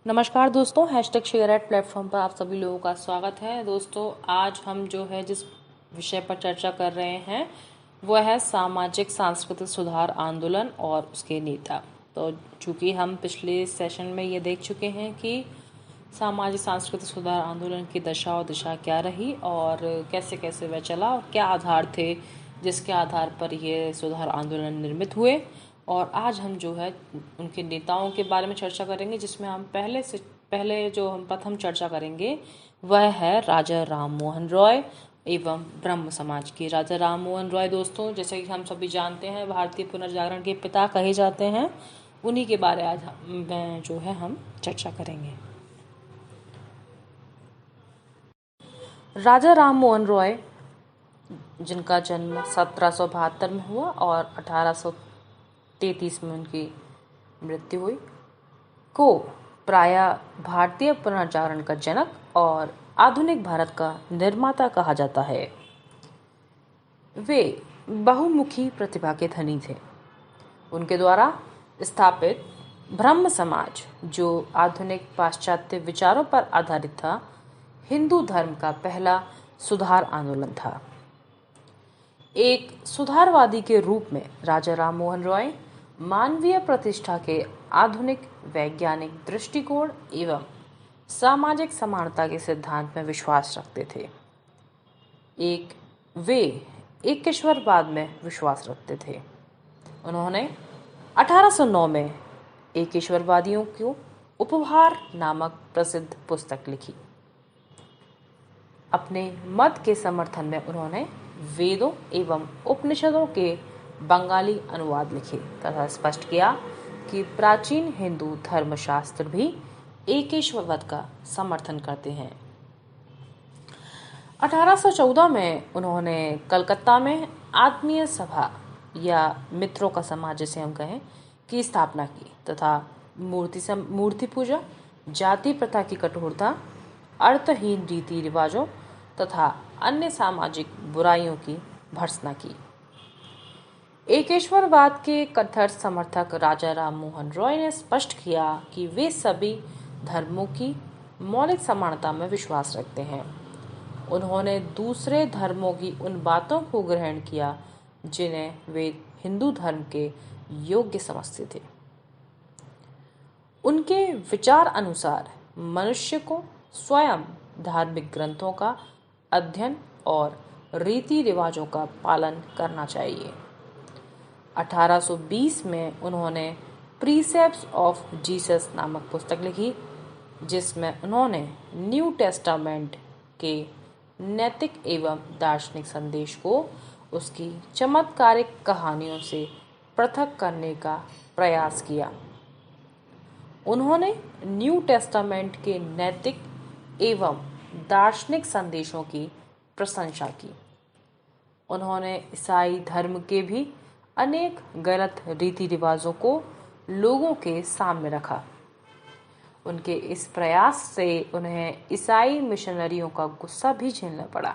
नमस्कार दोस्तों, hashtag share eight platform पर आप सभी लोगों का स्वागत है। दोस्तों, आज हम जो है जिस विषय पर चर्चा कर रहे हैं वह है सामाजिक सांस्कृतिक सुधार आंदोलन और उसके नेता। तो चूंकि हम पिछले सेशन में ये देख चुके हैं कि सामाजिक सांस्कृतिक सुधार आंदोलन की दशा और दिशा क्या रही और कैसे कैसे वह चला और क्या आधार थे जिसके आधार पर ये सुधार आंदोलन निर्मित हुए। और आज हम जो है उनके नेताओं के बारे में चर्चा करेंगे, जिसमें हम पहले जो हम प्रथम चर्चा करेंगे वह है राजा राम मोहन रॉय एवं ब्रह्म समाज की। राजा राम मोहन रॉय दोस्तों, जैसे कि हम सभी जानते हैं, भारतीय पुनर्जागरण के पिता कहे जाते हैं। उन्हीं के बारे आज में जो है हम चर्चा करेंगे। राजा राम मोहन रॉय, जिनका जन्म 1772 में हुआ और 1833 में उनकी मृत्यु हुई, को प्रायः भारतीय पुनर्जागरण का जनक और आधुनिक भारत का निर्माता कहा जाता है। वे बहुमुखी प्रतिभा के धनी थे। उनके द्वारा स्थापित ब्रह्म समाज, जो आधुनिक पाश्चात्य विचारों पर आधारित था, हिंदू धर्म का पहला सुधार आंदोलन था। एक सुधारवादी के रूप में राजा राम मोहन रॉय मानवीय प्रतिष्ठा के आधुनिक वैज्ञानिक दृष्टिकोण एवं सामाजिक समानता के सिद्धांत में विश्वास रखते थे। वे एकेश्वरवाद में विश्वास रखते थे। उन्होंने 1809 में एकेश्वरवादियों को उपहार नामक प्रसिद्ध पुस्तक लिखी। अपने मत के समर्थन में उन्होंने वेदों एवं उपनिषदों के बंगाली अनुवाद लिखे तथा स्पष्ट किया कि प्राचीन हिंदू धर्मशास्त्र भी एकेश्वरवाद का समर्थन करते हैं। 1814 में उन्होंने कलकत्ता में आत्मीय सभा या मित्रों का समाज, जिसे हम कहें, की स्थापना की तथा मूर्ति पूजा, जाति प्रथा की कठोरता, अर्थहीन रीति रिवाजों तथा अन्य सामाजिक बुराइयों की भर्त्सना की। एकेश्वरवाद के कट्टर समर्थक राजा राम मोहन रॉय ने स्पष्ट किया कि वे सभी धर्मों की मौलिक समानता में विश्वास रखते हैं। उन्होंने दूसरे धर्मों की उन बातों को ग्रहण किया जिन्हें वे हिंदू धर्म के योग्य समझते थे। उनके विचार अनुसार मनुष्य को स्वयं धार्मिक ग्रंथों का अध्ययन और रीति रिवाजों का पालन करना चाहिए। 1820 में उन्होंने प्रीसेप्ट्स ऑफ जीसस नामक पुस्तक लिखी, जिसमें उन्होंने न्यू टेस्टामेंट के नैतिक एवं दार्शनिक संदेश को उसकी चमत्कारिक कहानियों से पृथक करने का प्रयास किया। उन्होंने न्यू टेस्टामेंट के नैतिक एवं दार्शनिक संदेशों की प्रशंसा की। उन्होंने ईसाई धर्म के भी अनेक गलत रीति रिवाजों को लोगों के सामने रखा। उनके इस प्रयास से उन्हें ईसाई मिशनरियों का गुस्सा भी झेलना पड़ा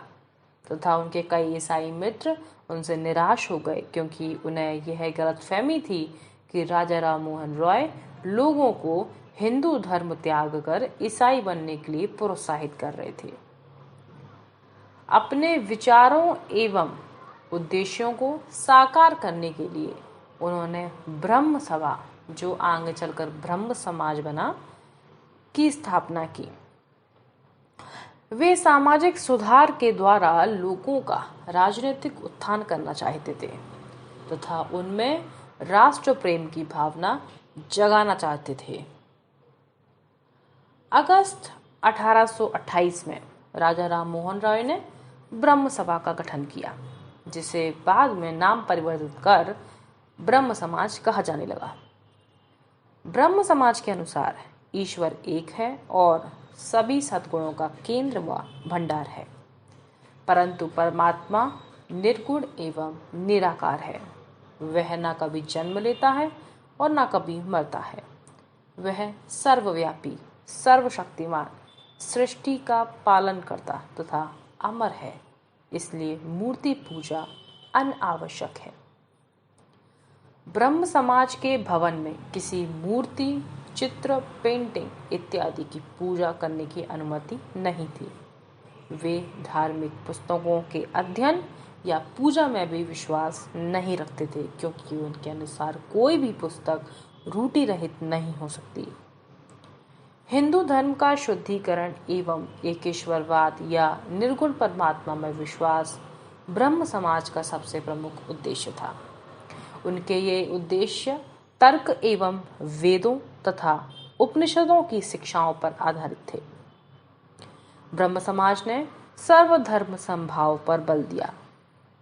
तथा उनके कई ईसाई मित्र उनसे निराश हो गए, क्योंकि उन्हें यह गलतफहमी थी कि राजा राम मोहन रॉय लोगों को हिंदू धर्म त्याग कर ईसाई बनने के लिए प्रोत्साहित कर रहे थे। अपने विचारों एवं उद्देश्यों को साकार करने के लिए उन्होंने ब्रह्म सभा, जो आगे चलकर ब्रह्म समाज बना, की स्थापना की। वे सामाजिक सुधार के द्वारा लोगों का राजनीतिक उत्थान करना चाहते थे तथा उनमें राष्ट्र प्रेम की भावना जगाना चाहते थे। अगस्त 1828 में राजा राम मोहन रॉय ने ब्रह्म सभा का गठन किया, जिसे बाद में नाम परिवर्तित कर ब्रह्म समाज कहा जाने लगा। ब्रह्म समाज के अनुसार ईश्वर एक है और सभी सद्गुणों का केंद्र व भंडार है, परंतु परमात्मा निर्गुण एवं निराकार है। वह न कभी जन्म लेता है और न कभी मरता है। वह सर्वव्यापी, सर्वशक्तिमान, सृष्टि का पालन करता तथा अमर है, इसलिए मूर्ति पूजा अनावश्यक है। ब्रह्म समाज के भवन में किसी मूर्ति, चित्र, पेंटिंग इत्यादि की पूजा करने की अनुमति नहीं थी। वे धार्मिक पुस्तकों के अध्ययन या पूजा में भी विश्वास नहीं रखते थे, क्योंकि उनके अनुसार कोई भी पुस्तक रूटि रहित नहीं हो सकती। हिंदू धर्म का शुद्धिकरण एवं एकेश्वरवाद या निर्गुण परमात्मा में विश्वास ब्रह्म समाज का सबसे प्रमुख उद्देश्य था। उनके ये उद्देश्य तर्क एवं वेदों तथा उपनिषदों की शिक्षाओं पर आधारित थे। ब्रह्म समाज ने सर्वधर्म समभाव पर बल दिया।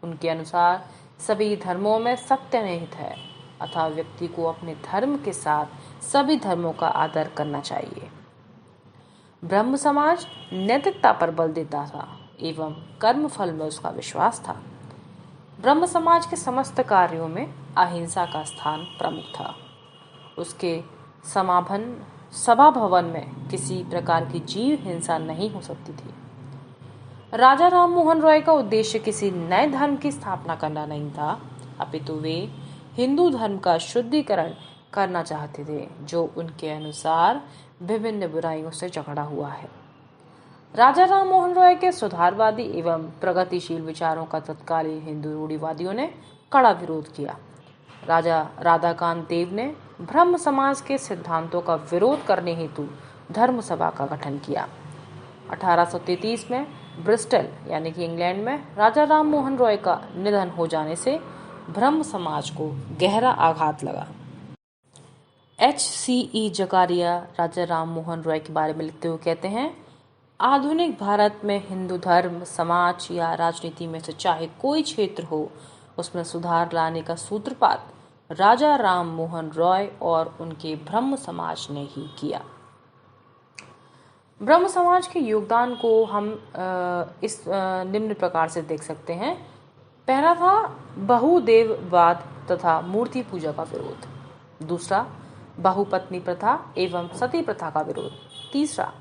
उनके अनुसार सभी धर्मों में सत्य निहित है, अतः व्यक्ति को अपने धर्म के साथ सभी धर्मों का आदर करना चाहिए। ब्रह्म समाज नैतिकता पर बल देता था एवं कर्म फल में उसका विश्वास था। ब्रह्म समाज के समस्त कार्यों में अहिंसा का स्थान प्रमुख था। उसके सभा भवन में किसी प्रकार की जीव हिंसा नहीं हो सकती थी। राजा राम मोहन रॉय का उद्देश्य किसी नए धर्म की स्थापना करना नहीं था, अपितु वे हिंदू धर्म का शुद्धिकरण करना चाहते थे, जो उनके अनुसार विभिन्न बुराइयों से जकड़ा हुआ है। राजा राम मोहन रॉय के सुधारवादी एवं प्रगतिशील विचारों का तत्कालीन हिंदू रूढ़िवादियों ने कड़ा विरोध किया। राजा राधाकांत देव ने ब्रह्म समाज के सिद्धांतों का विरोध करने हेतु धर्म सभा का गठन किया। 1833 में ब्रिस्टल यानी कि इंग्लैंड में राजा राम मोहन रॉय का निधन हो जाने से ब्रह्म समाज को गहरा आघात लगा। H.C.E. जकारिया राजा राम मोहन रॉय के बारे में लिखते हुए कहते हैं, आधुनिक भारत में हिंदू धर्म, समाज या राजनीति में से चाहे कोई क्षेत्र हो, उसमें सुधार लाने का सूत्रपात राजा राम मोहन रॉय और उनके ब्रह्म समाज ने ही किया। ब्रह्म समाज के योगदान को हम इस निम्न प्रकार से देख सकते हैं। पहला था बहुदेववाद तथा मूर्ति पूजा का विरोध। दूसरा, बहुपत्नी प्रथा एवं सती प्रथा का विरोध। तीसरा,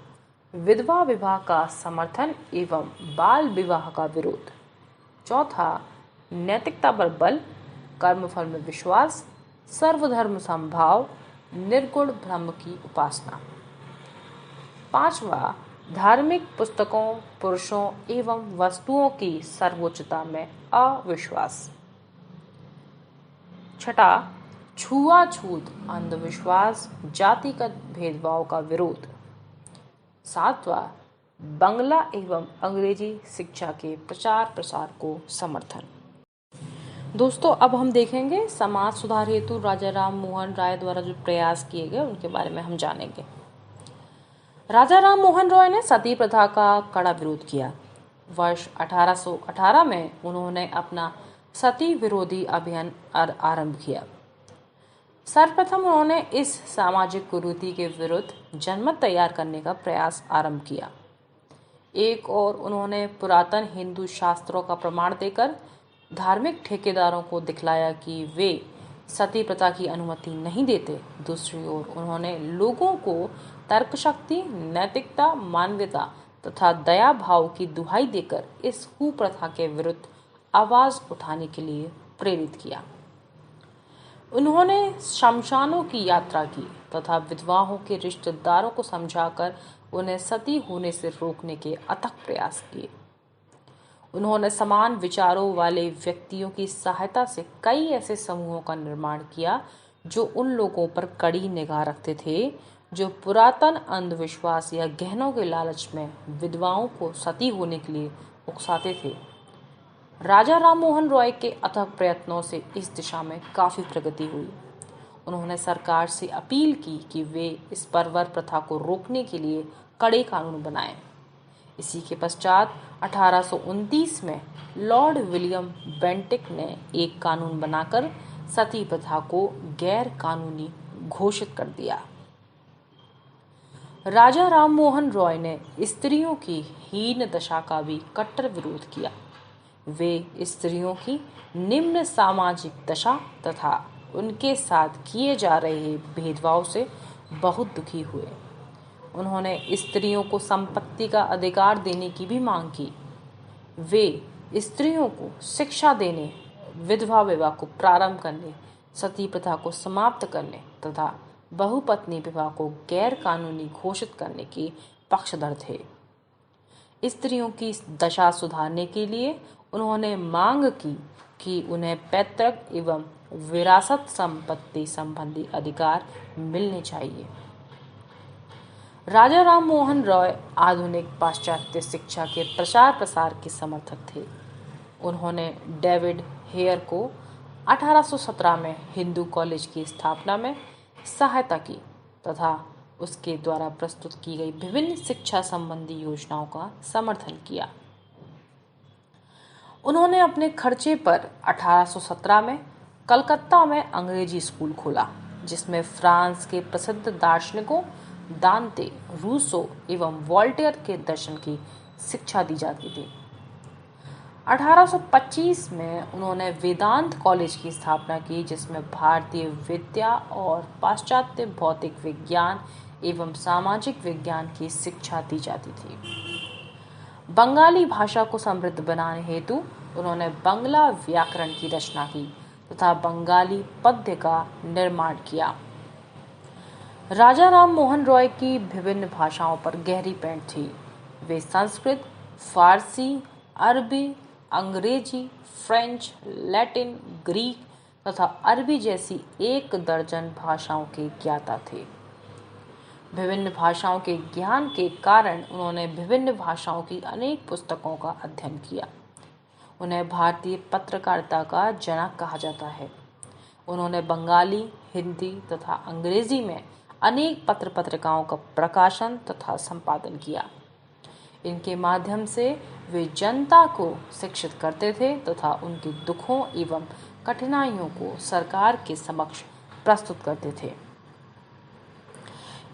विधवा विवाह का समर्थन एवं बाल विवाह का विरोध। चौथा, नैतिकता पर बल, कर्मफल में विश्वास, सर्वधर्म समभाव, निर्गुण ब्रह्म की उपासना। पांचवा, धार्मिक पुस्तकों, पुरुषों एवं वस्तुओं की सर्वोच्चता में अविश्वास। छठा, छुआछूत, अंधविश्वास, जातिगत भेदभाव का विरोध। सातवां, बंगला एवं अंग्रेजी शिक्षा के प्रचार प्रसार को समर्थन। दोस्तों, अब हम देखेंगे समाज सुधार हेतु राजा राम मोहन राय द्वारा जो प्रयास किए गए उनके बारे में हम जानेंगे। राजा राम मोहन रॉय ने सती प्रथा का कड़ा विरोध किया। वर्ष 1818 में उन्होंने अपना सती विरोधी अभियान आरंभ किया। सर्वप्रथम उन्होंने इस सामाजिक कुरीति के विरुद्ध जनमत तैयार करने का प्रयास आरंभ किया। एक और उन्होंने पुरातन हिंदू शास्त्रों का प्रमाण देकर धार्मिक ठेकेदारों को दिखलाया कि वे सती प्रथा की अनुमति नहीं देते। दूसरी ओर उन्होंने लोगों को तर्कशक्ति, नैतिकता, मानवता तथा दया भाव की दुहाई देकर इस कुप्रथा के विरुद्ध आवाज उठाने के लिए प्रेरित किया। उन्होंने शमशानों की यात्रा की तथा विधवाओं के रिश्तेदारों को समझाकर उन्हें सती होने से रोकने के अथक प्रयास किए। उन्होंने समान विचारों वाले व्यक्तियों की सहायता से कई ऐसे समूहों का निर्माण किया जो उन लोगों पर कड़ी निगाह रखते थे जो पुरातन अंधविश्वास या गहनों के लालच में विधवाओं को सती होने के लिए उकसाते थे। राजा राम मोहन रॉय के अथक प्रयत्नों से इस दिशा में काफी प्रगति हुई। उन्होंने सरकार से अपील की कि वे इस बर्बर प्रथा को रोकने के लिए कड़े कानून बनाएं। इसी के पश्चात 1829 में लॉर्ड विलियम बेंटिक ने एक कानून बनाकर सती प्रथा को गैर कानूनी घोषित कर दिया। राजा राम मोहन रॉय ने स्त्रियों की हीन दशा का भी कट्टर विरोध किया। वे स्त्रियों की निम्न सामाजिक दशा तथा उनके साथ किए जा रहे भेदभाव से बहुत दुखी हुए। उन्होंने स्त्रियों को संपत्ति का अधिकार देने की भी मांग की। वे स्त्रियों को शिक्षा देने, विधवा विवाह को प्रारंभ करने, सती प्रथा को समाप्त करने तथा बहुपत्नी विवाह को गैर कानूनी घोषित करने के पक्षधर थे। स्त्रियों की दशा सुधारने के लिए उन्होंने मांग की कि उन्हें पैतृक एवं विरासत संपत्ति संबंधी अधिकार मिलने चाहिए। राजा राम मोहन रॉय आधुनिक पाश्चात्य शिक्षा के प्रचार प्रसार के समर्थक थे। उन्होंने डेविड हेयर को 1817 में हिंदू कॉलेज की स्थापना में सहायता की तथा उसके द्वारा प्रस्तुत की गई विभिन्न शिक्षा संबंधी योजनाओं का समर्थन किया। उन्होंने अपने खर्चे पर 1817 में कलकत्ता में अंग्रेजी स्कूल खोला, जिसमें फ्रांस के प्रसिद्ध दार्शनिकों दांते, रूसो एवं वोल्टेयर के दर्शन की शिक्षा दी जाती थी। 1825 में उन्होंने वेदांत कॉलेज की स्थापना की, जिसमें भारतीय विद्या और पाश्चात्य भौतिक विज्ञान एवं सामाजिक विज्ञान की शिक्षा दी जाती थी। बंगाली भाषा को समृद्ध बनाने हेतु उन्होंने बंगला व्याकरण की रचना की तथा बंगाली पद्य का निर्माण किया। राजा राम मोहन रॉय की विभिन्न भाषाओं पर गहरी पैंठ थी। वे संस्कृत, फारसी, अरबी, अंग्रेजी, फ्रेंच, लैटिन, ग्रीक तथा अरबी जैसी 1 दर्जन भाषाओं के ज्ञाता थे। विभिन्न भाषाओं के ज्ञान के कारण उन्होंने विभिन्न भाषाओं की अनेक पुस्तकों का अध्ययन किया। उन्हें भारतीय पत्रकारिता का जनक कहा जाता है। उन्होंने बंगाली, हिंदी तथा अंग्रेजी में अनेक पत्र पत्रिकाओं का प्रकाशन तथा संपादन किया। इनके माध्यम से वे जनता को शिक्षित करते थे तथा उनके दुखों एवं कठिनाइयों को सरकार के समक्ष प्रस्तुत करते थे।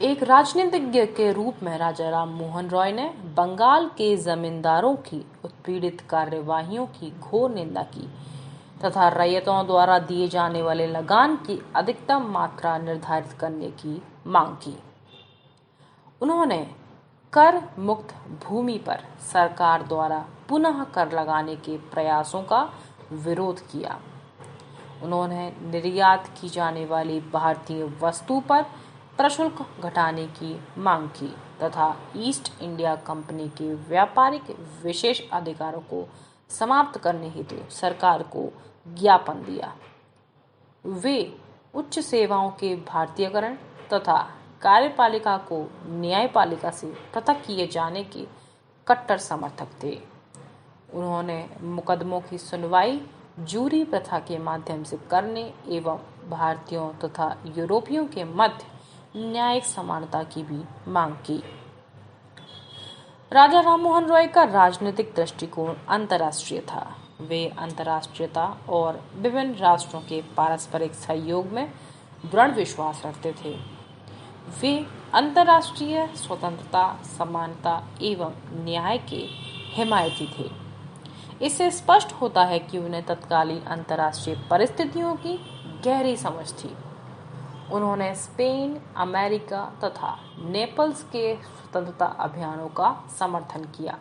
एक राजनीतिज्ञ के रूप में राजा राम मोहन रॉय ने बंगाल के जमींदारों की उत्पीड़ित कार्यवाहियों की घोर निंदा की तथा रैयतों द्वारा दिए जाने वाले लगान की अधिकतम मात्रा निर्धारित करने की मांग की। उन्होंने कर मुक्त भूमि पर सरकार द्वारा पुनः कर लगाने के प्रयासों का विरोध किया। उन्होंने निर्यात की जाने वाली भारतीय वस्तु पर प्रशुल्क घटाने की मांग की तथा ईस्ट इंडिया कंपनी के व्यापारिक विशेष अधिकारों को समाप्त करने हेतु सरकार को ज्ञापन दिया। वे उच्च सेवाओं के भारतीयकरण तथा कार्यपालिका को न्यायपालिका से पृथक किए जाने के कट्टर समर्थक थे। उन्होंने मुकदमों की सुनवाई जूरी प्रथा के माध्यम से करने एवं भारतीयों तथा यूरोपियों के मध्य न्यायिक समानता की भी मांग की। राजा राम मोहन रॉय का राजनीतिक दृष्टिकोण अंतर्राष्ट्रीय था। वे अंतर्राष्ट्रीयता और विभिन्न राष्ट्रों के पारस्परिक सहयोग में दृढ़ विश्वास रखते थे। वे अंतर्राष्ट्रीय स्वतंत्रता, समानता एवं न्याय के हिमायती थे। इससे स्पष्ट होता है कि उन्हें तत्कालीन अंतर्राष्ट्रीय परिस्थितियों की गहरी समझ थी। उन्होंने स्पेन, अमेरिका तथा नेपल्स के स्वतंत्रता अभियानों का समर्थन किया।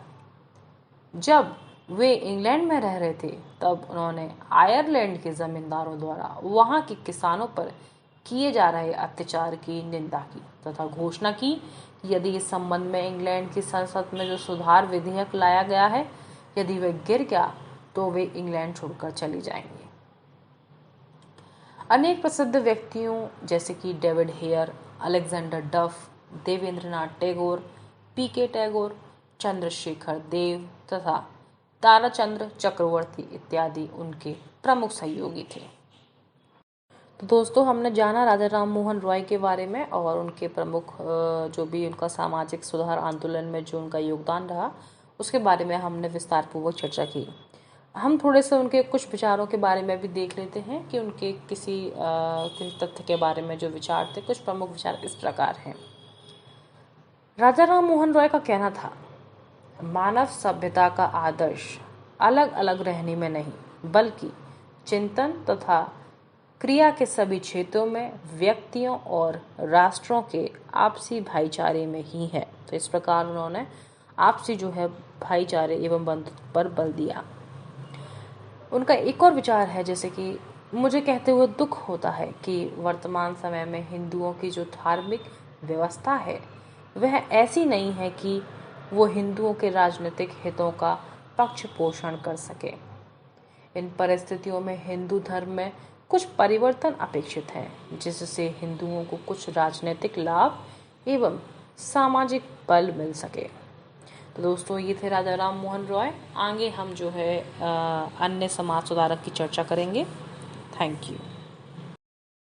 जब वे इंग्लैंड में रह रहे थे तब उन्होंने आयरलैंड के जमींदारों द्वारा वहां के किसानों पर किए जा रहे अत्याचार की निंदा की तथा घोषणा की कि यदि इस संबंध में इंग्लैंड की संसद में जो सुधार विधेयक लाया गया है, यदि वह गिर गया तो वे इंग्लैंड छोड़कर चले जाएंगे। अनेक प्रसिद्ध व्यक्तियों जैसे कि डेविड हेयर, अलेक्जेंडर डफ, देवेंद्रनाथ टैगोर, पीके टैगोर, चंद्रशेखर देव तथा ताराचंद्र चक्रवर्ती इत्यादि उनके प्रमुख सहयोगी थे। तो दोस्तों, हमने जाना राजा राम मोहन रॉय के बारे में और उनके प्रमुख जो भी उनका सामाजिक सुधार आंदोलन में जो उनका योगदान रहा उसके बारे में हमने विस्तार पूर्वक चर्चा की। हम थोड़े से उनके कुछ विचारों के बारे में भी देख लेते हैं कि उनके किसी तथ्य के बारे में जो विचार थे। कुछ प्रमुख विचार इस प्रकार हैं। राजा राम मोहन रॉय का कहना था, मानव सभ्यता का आदर्श अलग अलग रहने में नहीं बल्कि चिंतन तथा क्रिया के सभी क्षेत्रों में व्यक्तियों और राष्ट्रों के आपसी भाईचारे में ही है। तो इस प्रकार उन्होंने आपसी जो है भाईचारे एवं बंधुत्व पर बल दिया। उनका एक और विचार है जैसे कि मुझे कहते हुए दुख होता है कि वर्तमान समय में हिंदुओं की जो धार्मिक व्यवस्था है वह ऐसी नहीं है कि वो हिंदुओं के राजनीतिक हितों का पक्ष पोषण कर सके। इन परिस्थितियों में हिंदू धर्म में कुछ परिवर्तन अपेक्षित है, जिससे हिंदुओं को कुछ राजनीतिक लाभ एवं सामाजिक बल मिल सके। तो दोस्तों, ये थे राजा राम मोहन रॉय। आगे हम जो है अन्य समाज सुधारक की चर्चा करेंगे। Thank you.